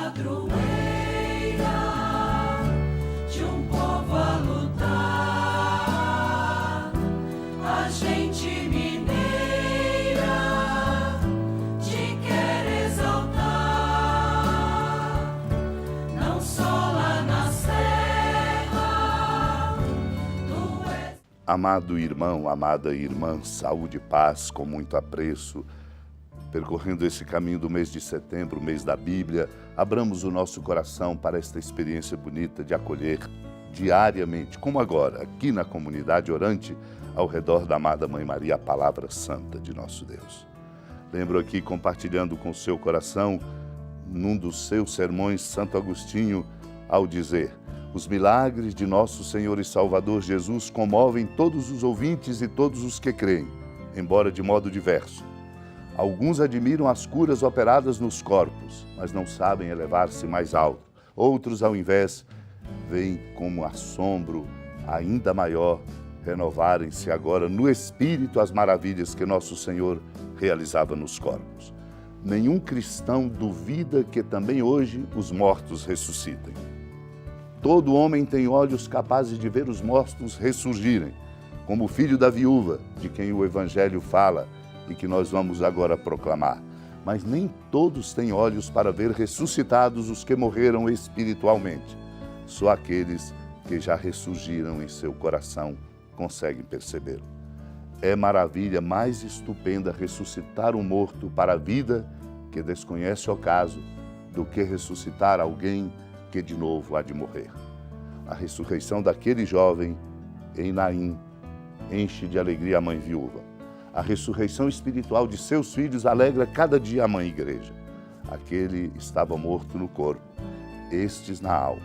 padroeira de um povo a lutar, a gente mineira te quer exaltar, não só lá na serra, tu és. Amado irmão, amada irmã, saúde e paz com muito apreço. Percorrendo esse caminho do mês de setembro, mês da Bíblia, abramos o nosso coração para esta experiência bonita de acolher diariamente, como agora, aqui na comunidade orante, ao redor da amada Mãe Maria, a palavra santa de nosso Deus. Lembro aqui, compartilhando com o seu coração, num dos seus sermões, Santo Agostinho, ao dizer: os milagres de nosso Senhor e Salvador Jesus comovem todos os ouvintes e todos os que creem, embora de modo diverso. Alguns admiram as curas operadas nos corpos, mas não sabem elevar-se mais alto. Outros, ao invés, veem como assombro ainda maior renovarem-se agora no Espírito as maravilhas que nosso Senhor realizava nos corpos. Nenhum cristão duvida que também hoje os mortos ressuscitem. Todo homem tem olhos capazes de ver os mortos ressurgirem, como o filho da viúva, de quem o Evangelho fala, e que nós vamos agora proclamar. Mas nem todos têm olhos para ver ressuscitados os que morreram espiritualmente. Só aqueles que já ressurgiram em seu coração conseguem percebê-lo. É maravilha mais estupenda ressuscitar um morto para a vida que desconhece o caso do que ressuscitar alguém que de novo há de morrer. A ressurreição daquele jovem em Naim enche de alegria a mãe viúva. A ressurreição espiritual de seus filhos alegra cada dia a mãe igreja. Aquele estava morto no corpo, estes na alma.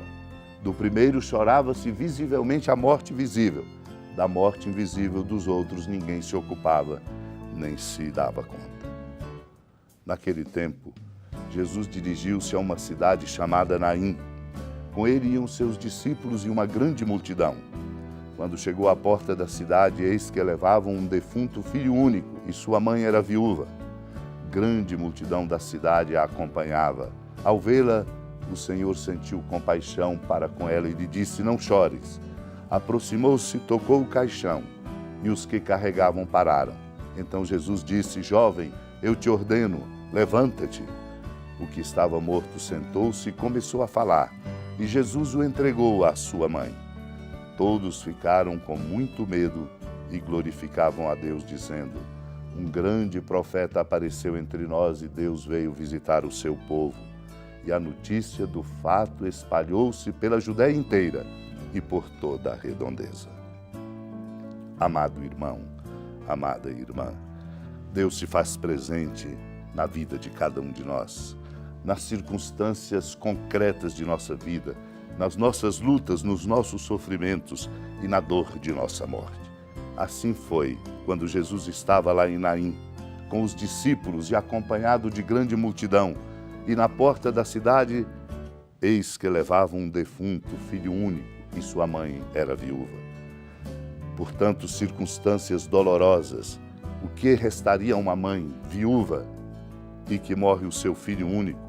Do primeiro chorava-se visivelmente a morte visível. Da morte invisível dos outros ninguém se ocupava, nem se dava conta. Naquele tempo, Jesus dirigiu-se a uma cidade chamada Naim. Com ele iam seus discípulos e uma grande multidão. Quando chegou à porta da cidade, eis que levavam um defunto filho único, e sua mãe era viúva. Grande multidão da cidade a acompanhava. Ao vê-la, o Senhor sentiu compaixão para com ela e lhe disse: não chores. Aproximou-se, tocou o caixão, e os que carregavam pararam. Então Jesus disse: jovem, eu te ordeno, levanta-te. O que estava morto sentou-se e começou a falar, e Jesus o entregou à sua mãe. Todos ficaram com muito medo e glorificavam a Deus, dizendo: um grande profeta apareceu entre nós e Deus veio visitar o seu povo. E a notícia do fato espalhou-se pela Judéia inteira e por toda a redondeza. Amado irmão, amada irmã, Deus se faz presente na vida de cada um de nós, nas circunstâncias concretas de nossa vida, nas nossas lutas, nos nossos sofrimentos e na dor de nossa morte. Assim foi quando Jesus estava lá em Naim, com os discípulos e acompanhado de grande multidão, e na porta da cidade, eis que levavam um defunto filho único, e sua mãe era viúva. Portanto, circunstâncias dolorosas, o que restaria a uma mãe viúva e que morre o seu filho único?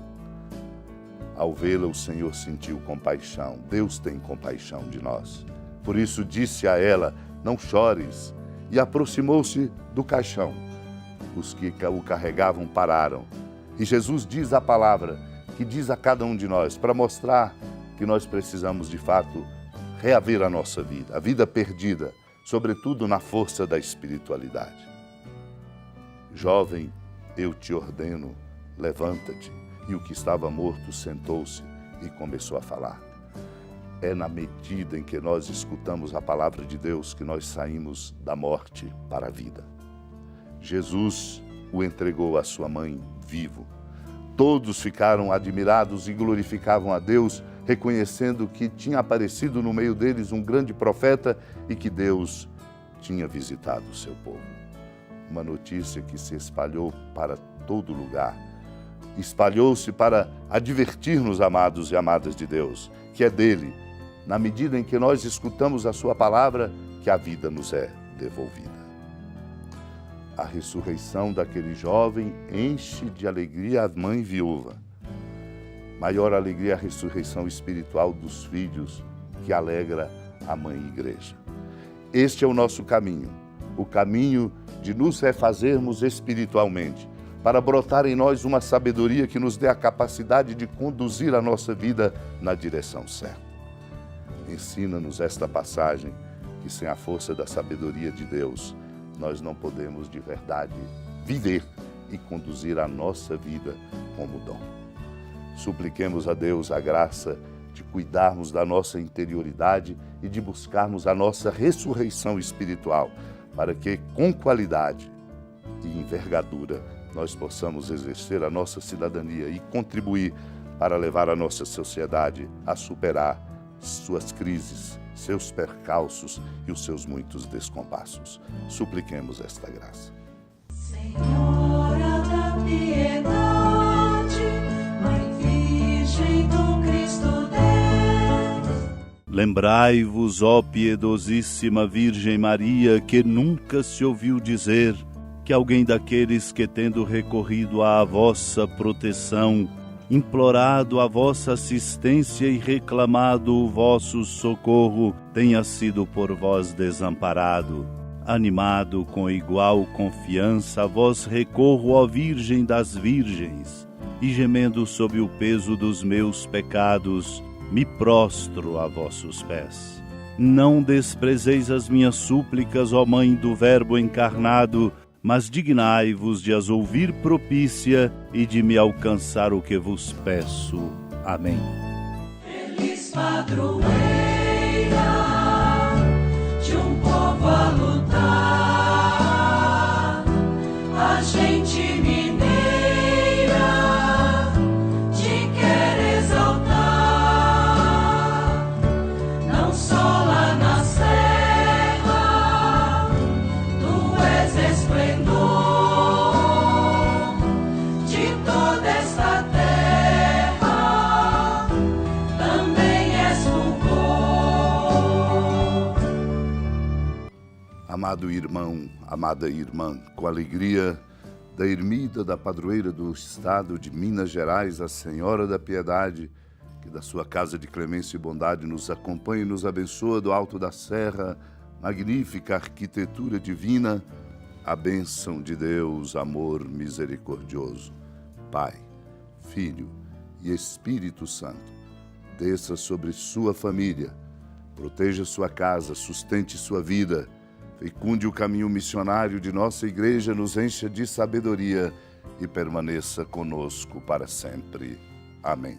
Ao vê-la, o Senhor sentiu compaixão. Deus tem compaixão de nós. Por isso disse a ela: não chores. E aproximou-se do caixão. Os que o carregavam pararam. E Jesus diz a palavra que diz a cada um de nós, para mostrar que nós precisamos, de fato, reaver a nossa vida, a vida perdida, sobretudo na força da espiritualidade. Jovem, eu te ordeno, levanta-te. E o que estava morto sentou-se e começou a falar. É na medida em que nós escutamos a palavra de Deus que nós saímos da morte para a vida. Jesus o entregou à sua mãe vivo. Todos ficaram admirados e glorificavam a Deus, reconhecendo que tinha aparecido no meio deles um grande profeta e que Deus tinha visitado o seu povo. Uma notícia que se espalhou para todo lugar. Espalhou-se para advertir-nos, amados e amadas de Deus, que é dele, na medida em que nós escutamos a sua palavra, que a vida nos é devolvida. A ressurreição daquele jovem enche de alegria a mãe viúva. Maior alegria é a ressurreição espiritual dos filhos, que alegra a Mãe Igreja. Este é o nosso caminho, o caminho de nos refazermos espiritualmente, para brotar em nós uma sabedoria que nos dê a capacidade de conduzir a nossa vida na direção certa. Ensina-nos esta passagem, que sem a força da sabedoria de Deus, nós não podemos de verdade viver e conduzir a nossa vida como dom. Supliquemos a Deus a graça de cuidarmos da nossa interioridade e de buscarmos a nossa ressurreição espiritual, para que, com qualidade e envergadura, nós possamos exercer a nossa cidadania e contribuir para levar a nossa sociedade a superar suas crises, seus percalços e os seus muitos descompassos. Supliquemos esta graça. Senhora da piedade, Mãe Virgem do Cristo Deus. Lembrai-vos, ó piedosíssima Virgem Maria, que nunca se ouviu dizer que alguém daqueles que, tendo recorrido à vossa proteção, implorado a vossa assistência e reclamado o vosso socorro, tenha sido por vós desamparado. Animado com igual confiança, a vós recorro, ó Virgem das Virgens, e gemendo sob o peso dos meus pecados, me prostro a vossos pés. Não desprezeis as minhas súplicas, ó Mãe do Verbo encarnado, mas dignai-vos de as ouvir propícia e de me alcançar o que vos peço. Amém. Feliz padroeira de um povo a lutar, a gente mineira te quer exaltar, não só lá na serra, tu és esplendor de toda esta terra, também és fulgor. Amado irmão, amada irmã, com alegria da ermida da padroeira do estado de Minas Gerais, a Senhora da Piedade, que da sua casa de clemência e bondade nos acompanha e nos abençoa do alto da serra, magnífica arquitetura divina, a bênção de Deus, amor misericordioso, Pai, Filho e Espírito Santo, desça sobre sua família, proteja sua casa, sustente sua vida, fecunde o caminho missionário de nossa igreja, nos encha de sabedoria e permaneça conosco para sempre. Amém.